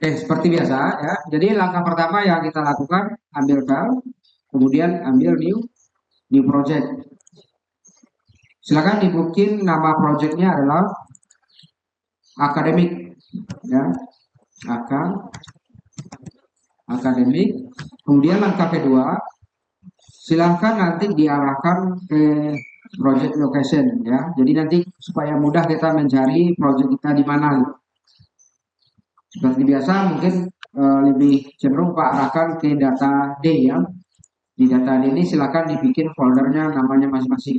Seperti biasa ya. Jadi langkah pertama yang kita lakukan, ambil file, kemudian ambil new project. Silakan dibikin nama projectnya adalah akademik ya, akademik. Kemudian langkah kedua, silahkan nanti diarahkan ke project location ya. Jadi nanti supaya mudah kita mencari project kita di mana. Seperti biasa mungkin lebih cenderung Pak arahkan ke data D ya. Di data D ini silakan dibikin foldernya namanya masing-masing.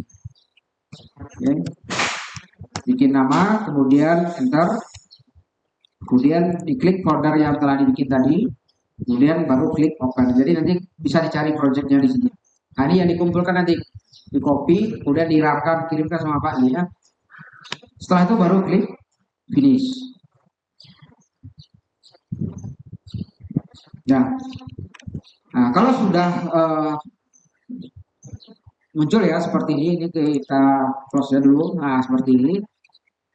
Oke. Bikin nama, kemudian enter, kemudian diklik folder yang telah dibikin tadi, kemudian baru klik open. Jadi nanti bisa dicari projectnya di sini. Nah, ini yang dikumpulkan nanti di copy, kemudian dirangkan, kirimkan sama Pak ini ya. Setelah itu baru klik finish. Nah, kalau sudah muncul ya seperti ini kita close dulu. Nah, seperti ini.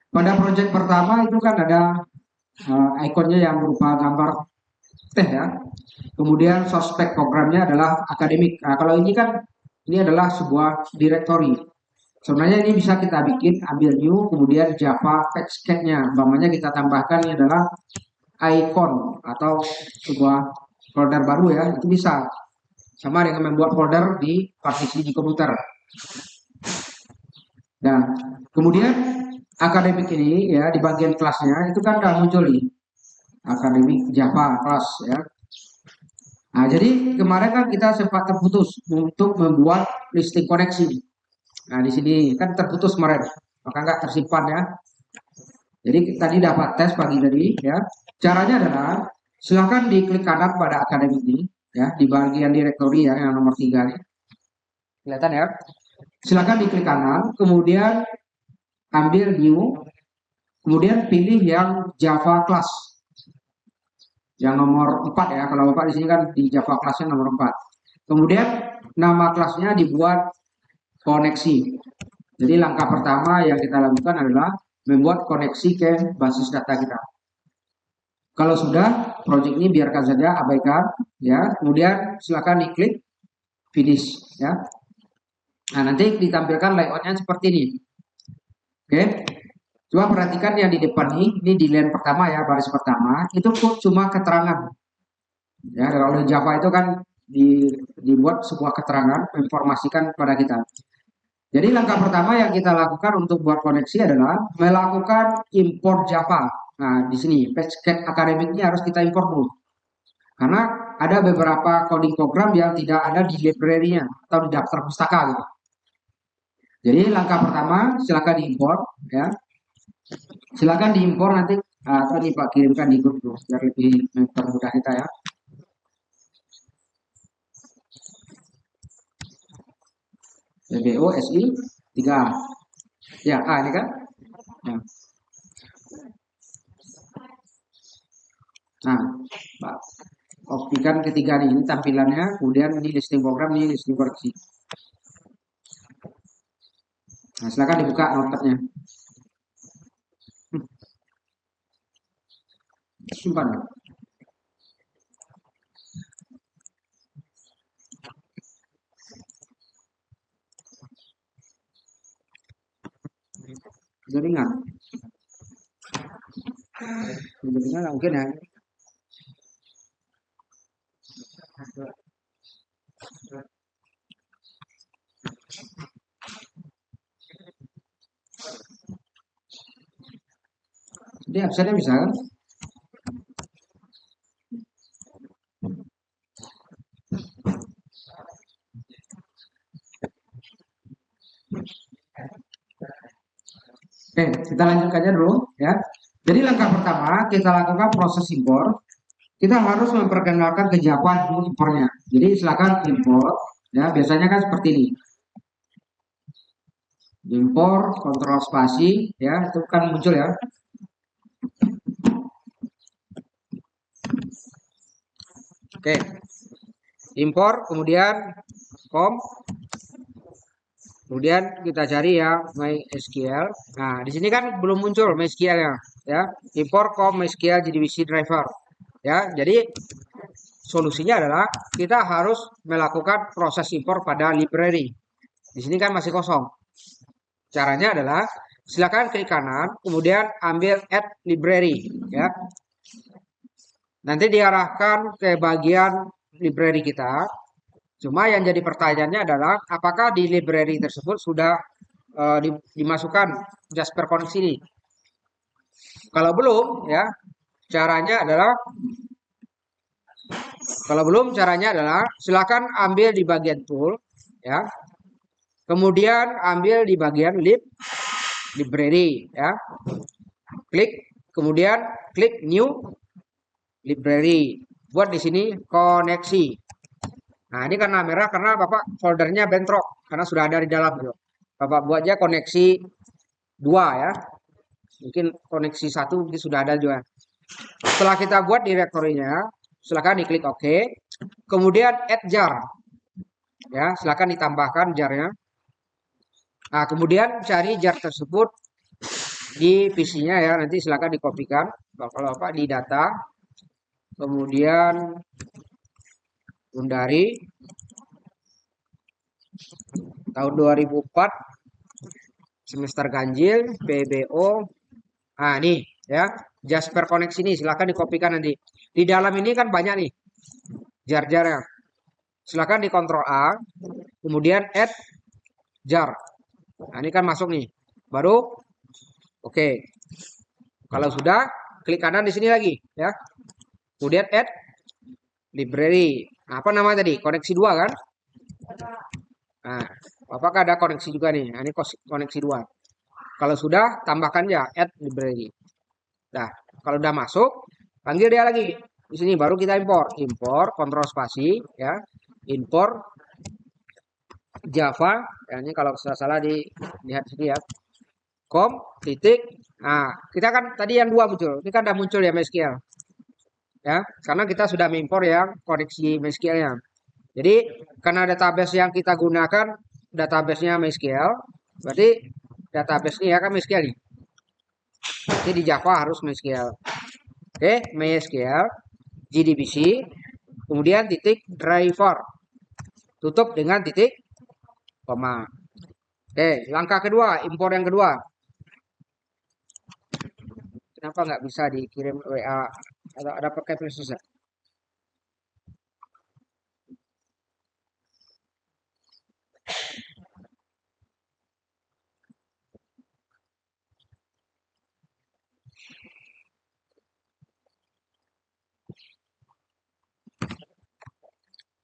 Pada project pertama itu kan ada ikonnya yang berupa gambar teh ya. Kemudian sospek programnya adalah akademik. Nah, kalau ini kan ini adalah sebuah directory. Sebenarnya ini bisa kita bikin, ambil new, kemudian Java package-nya. Umpamanya kita tambahkan ini adalah icon atau sebuah folder baru ya, itu bisa. Sama dengan membuat folder di partisi di komputer. Nah, kemudian akademik ini ya di bagian kelasnya itu kan udah muncul nih. Akademik Java kelas ya. Nah, jadi kemarin kan kita sempat terputus untuk membuat listing koneksi. Nah, di sini kan terputus kemarin, maka nggak tersimpan ya. Jadi tadi dapat tes pagi tadi ya. Caranya adalah silakan diklik kanan pada akademik ini ya di bagian directory ya yang nomor 3 nih. Kelihatan ya? Silakan diklik kanan, kemudian ambil new, kemudian pilih yang Java class. Yang nomor 4 ya. Kalau Bapak di sini kan di Java classnya nomor 4. Kemudian nama kelasnya dibuat koneksi. Jadi langkah pertama yang kita lakukan adalah membuat koneksi ke basis data kita. Kalau sudah, project ini biarkan saja abaikan ya. Kemudian silakan diklik finish ya. Nah, nanti ditampilkan layoutnya seperti ini. Oke. Coba perhatikan yang di depan ini di line pertama ya, baris pertama, itu cuma keterangan. Ya, kalau Java itu kan dibuat sebuah keterangan menginformasikan kepada kita. Jadi langkah pertama yang kita lakukan untuk buat koneksi adalah melakukan import Java. Nah, di sini package akademiknya harus kita import dulu. Karena ada beberapa coding program yang tidak ada di library-nya atau di daftar pustaka gitu. Jadi langkah pertama silakan diimport ya. Silakan diimpor nanti atau nih Pak kirimkan di grup dulu biar lebih mempermudah kita ya. BOSI 3. Ya, ini kan. Ya. Nah, Pak, kopikan ketiga nih, ini tampilannya, kemudian ini listing program, ini listing koreksi. Nah, silakan dibuka notepad-nya. Simpan. Jaringan. Jaringan mungkin ya. Jadi absennya bisa kan? Oke, kita lanjutkan aja dulu ya. Jadi langkah pertama kita lakukan proses import. Kita harus memperkenalkan ke Java dulu impornya. Jadi silakan import ya, biasanya kan seperti ini. Import, kontrol spasi ya, itu kan muncul ya. Oke. Import kemudian kemudian kita cari ya MySQL. Nah, di sini kan belum muncul MySQL ya. Import com MySQL JDBC driver. Ya, jadi solusinya adalah kita harus melakukan proses impor pada library. Di sini kan masih kosong. Caranya adalah silakan klik kanan, kemudian ambil add library, ya. Nanti diarahkan ke bagian library kita. Cuma yang jadi pertanyaannya adalah apakah di library tersebut sudah dimasukkan Jasper Connect ini? Kalau belum, ya, caranya adalah kalau belum caranya adalah silakan ambil di bagian tool, ya. Kemudian ambil di bagian library, ya. Klik, kemudian klik new library. Buat di sini koneksi. Nah, ini karena merah karena Bapak foldernya bentrok karena sudah ada di dalam gitu. Bapak buat aja koneksi 2 ya. Mungkin koneksi 1 mungkin sudah ada juga. Setelah kita buat direktorinya, silakan diklik OK. Kemudian add jar. Ya, silakan ditambahkan jarnya. Nah, kemudian cari jar tersebut di PC-nya ya. Nanti silakan dikopikan. Kalau Bapak di data, kemudian Undari tahun 2004 semester ganjil PBO. Nah, nih ya, Jasper koneksi ini silakan dikopikan nanti. Di dalam ini kan banyak nih jar-jarnya. Silakan di Ctrl A, kemudian add jar. Nah, ini kan masuk nih. Baru oke. Kalau sudah, klik kanan di sini lagi ya. Kemudian add library. Nah, apa nama tadi? Koneksi 2 kan? Nah, apakah ada koneksi juga nih? Nah, ini koneksi 2. Kalau sudah, tambahkan ya add library. Nah, kalau udah masuk, panggil dia lagi. Di sini baru kita impor. Impor, kontrol spasi, ya. Impor Java. Ya, ini kalau salah dilihat sini ya. Com, titik. Nah, kita kan tadi yang 2 muncul. Ini kan udah muncul ya MySQL. Ya, karena kita sudah mengimpor yang koneksi MySQL-nya. Jadi, karena database yang kita gunakan database-nya MySQL, berarti database ini ya kan MySQL nih. Jadi di Java harus MySQL. Oke, MySQL, JDBC, kemudian titik driver. Tutup dengan titik koma. Oke, langkah kedua, impor yang kedua. Kenapa nggak bisa dikirim WA atau ada pakai proses?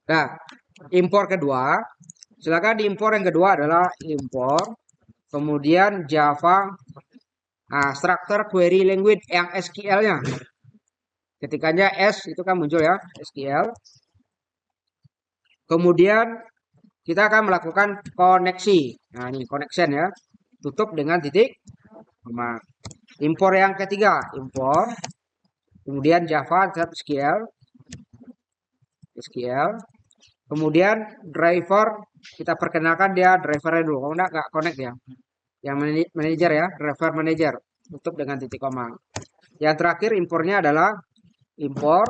Nah, impor kedua, silakan diimpor yang kedua adalah impor, kemudian Java, nah, structure query language yang SQL-nya. Ketikanya S itu kan muncul ya, SQL. Kemudian kita akan melakukan koneksi. Nah, ini connection ya. Tutup dengan titik koma. Impor yang ketiga, impor. Kemudian Java SQL. Kemudian driver kita perkenalkan dia drivernya dulu. Kalau nggak connect ya. Yang manager ya, driver manager. Tutup dengan titik koma. Yang terakhir impornya adalah impor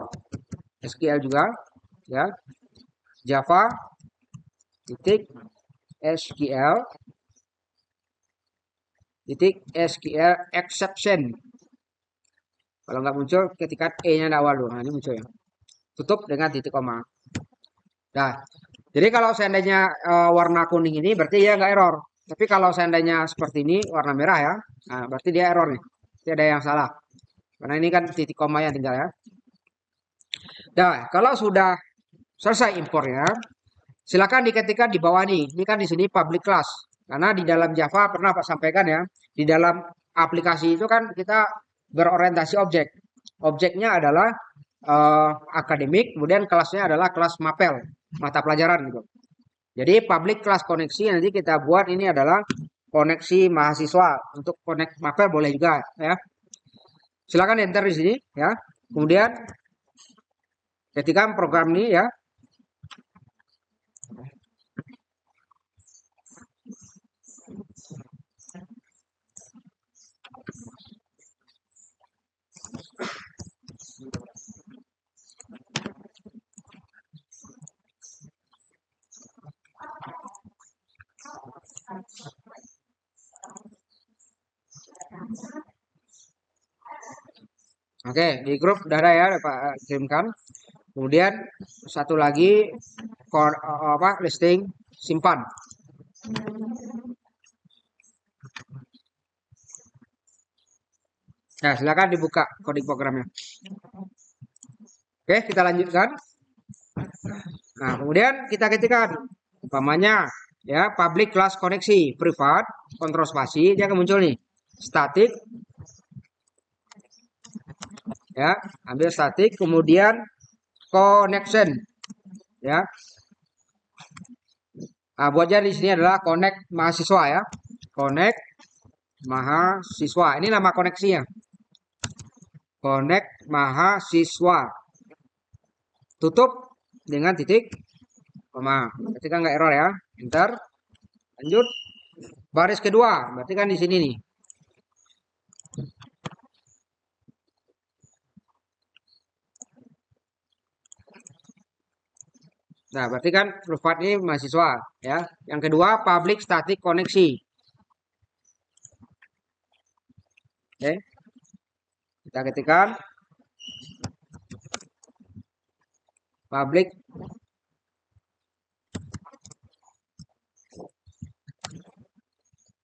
SQL juga ya. Java titik SQL titik SQL exception. Kalau nggak muncul ketika E-nya di awal dulu. Nah, ini muncul ya. Tutup dengan titik koma. Nah, jadi kalau seandainya warna kuning ini berarti ya nggak error. Tapi kalau seandainya seperti ini warna merah ya, nah, berarti dia error nih. Berarti ada yang salah. Karena ini kan titik koma yang tinggal ya. Nah, kalau sudah selesai impornya, silakan diketikkan di bawah nih. Ini kan di sini public class. Karena di dalam Java pernah Pak sampaikan ya, di dalam aplikasi itu kan kita berorientasi objek. Objeknya adalah akademik, kemudian kelasnya adalah kelas mapel, mata pelajaran gitu. Jadi public class koneksi nanti kita buat ini adalah koneksi mahasiswa. Untuk connect mapel boleh juga ya. Silakan enter di sini ya. Kemudian ketika program ini ya, Oke, di grup udah ada ya, Pak kirimkan. Kemudian satu lagi listing simpan. Nah, silakan dibuka coding programnya. Oke, kita lanjutkan. Nah, kemudian kita ketikkan umpamanya ya public class koneksi, privat, kontrol spasi, dia akan muncul nih. Static ya, ambil static kemudian connection ya. Nah, buatnya di sini adalah connect mahasiswa ya. Connect mahasiswa. Ini nama koneksinya. Connect mahasiswa. Tutup dengan titik koma. Berarti kan nggak error ya. Enter. Lanjut. Baris kedua. Berarti kan di sini nih. Nah, berarti kan privat ini mahasiswa ya. Yang kedua public static koneksi. Oke. Kita ketikkan public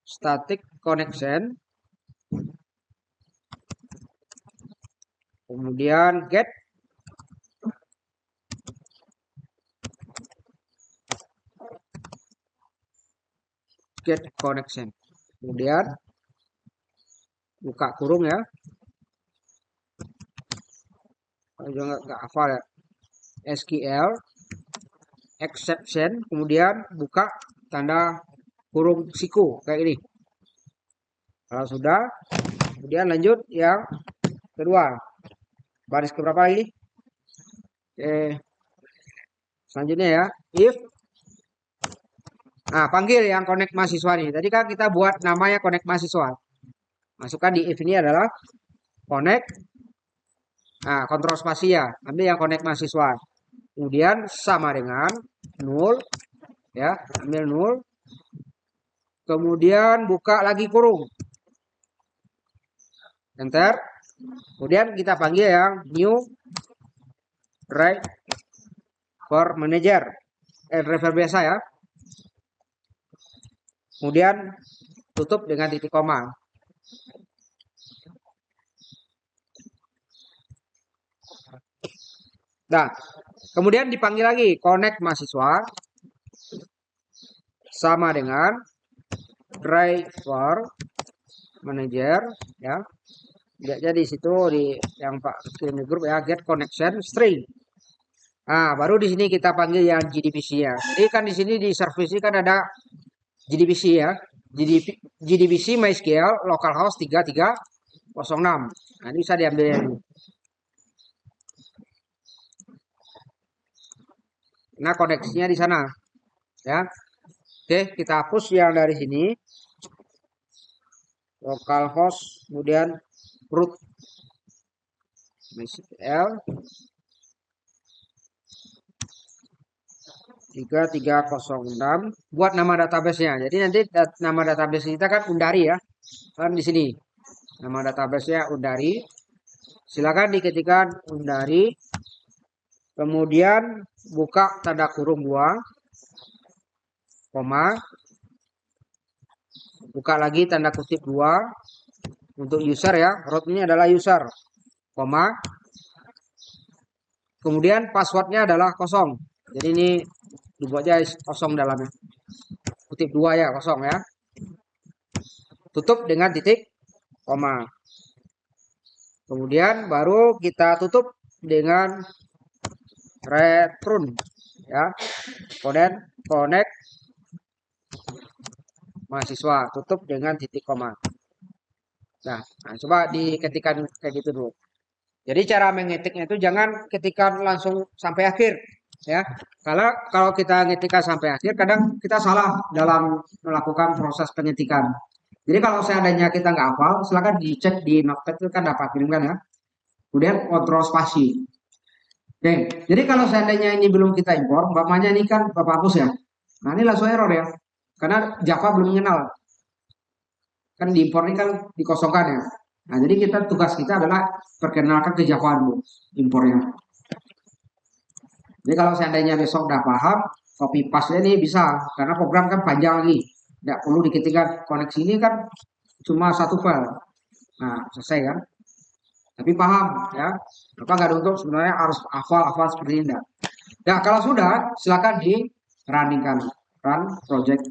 static connection. Kemudian get connection. Kemudian buka kurung ya. Kalau juga nggak hafal ya. SQL exception kemudian buka tanda kurung siku kayak ini. Kalau sudah, kemudian lanjut yang kedua. Baris keberapa ini? Selanjutnya ya, if panggil yang connect mahasiswa nih. Tadi kan kita buat namanya connect mahasiswa. Masukkan di if ini adalah connect kontrol spasi ya. Ambil yang connect mahasiswa. Kemudian sama dengan null ya, ambil null. Kemudian buka lagi kurung. Enter. Kemudian kita panggil yang new driver manager. Driver biasa ya. Kemudian tutup dengan titik koma. Nah, kemudian dipanggil lagi connect mahasiswa sama dengan driver manager ya. Jadi di situ di yang Pak kirim di grup ya get connection string. Nah, baru di sini kita panggil yang JDBC ya. Jadi kan di sini di service ini kan ada JDBC ya. JDBC MySQL localhost 3306. Nah, ini bisa diambil yang ini. Nah, koneksinya di sana. Ya. Oke, kita hapus yang dari sini. Localhost, kemudian root MySQL 3306 buat nama database-nya. Jadi nanti nama database kita kan Undari ya. Kan di sini. Nama database-nya Undari. Silakan diketikkan Undari. Kemudian buka tanda kurung 2 koma. Buka lagi tanda kutip 2 untuk user ya. Root ini adalah user. Koma. Kemudian passwordnya adalah kosong. Jadi ini dibuatnya kosong dalamnya. Kutip 2 ya, kosong ya. Tutup dengan titik koma. Kemudian baru kita tutup dengan return ya. Kemudian connect mahasiswa, tutup dengan titik koma. Nah, coba diketikkan kayak gitu dulu. Jadi cara mengetiknya itu jangan ketikkan langsung sampai akhir ya. Kalau kita ngetikkan sampai akhir kadang kita salah dalam melakukan proses pengetikan. Jadi kalau seandainya kita nggak hafal, silakan dicek di notepad itu kan dapat kirimkan ya. Kemudian kontrol spasi. Oke, jadi kalau seandainya ini belum kita impor, umpamanya ini kan Bapak hapus ya. Nah ini langsung error ya. karena Java belum mengenal, kan diimpor ini kan dikosongkan ya. Nah, jadi tugas kita adalah perkenalkan ke Java dulu impornya. Jadi kalau seandainya besok udah paham, copy paste ini bisa, karena program kan panjang lagi, tidak perlu diketikkan. Koneksi ini kan cuma satu file, nah selesai kan. Tapi paham ya, apa nggak ada untuk sebenarnya harus hafal seperti ini enggak. Nah kalau sudah, silakan di runningkan, run project.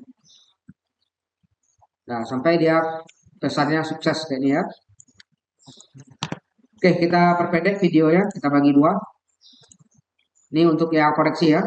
Nah sampai dia pesannya sukses kayak ini ya. Oke, kita perpendek videonya, kita bagi dua. Ini untuk yang koreksi ya.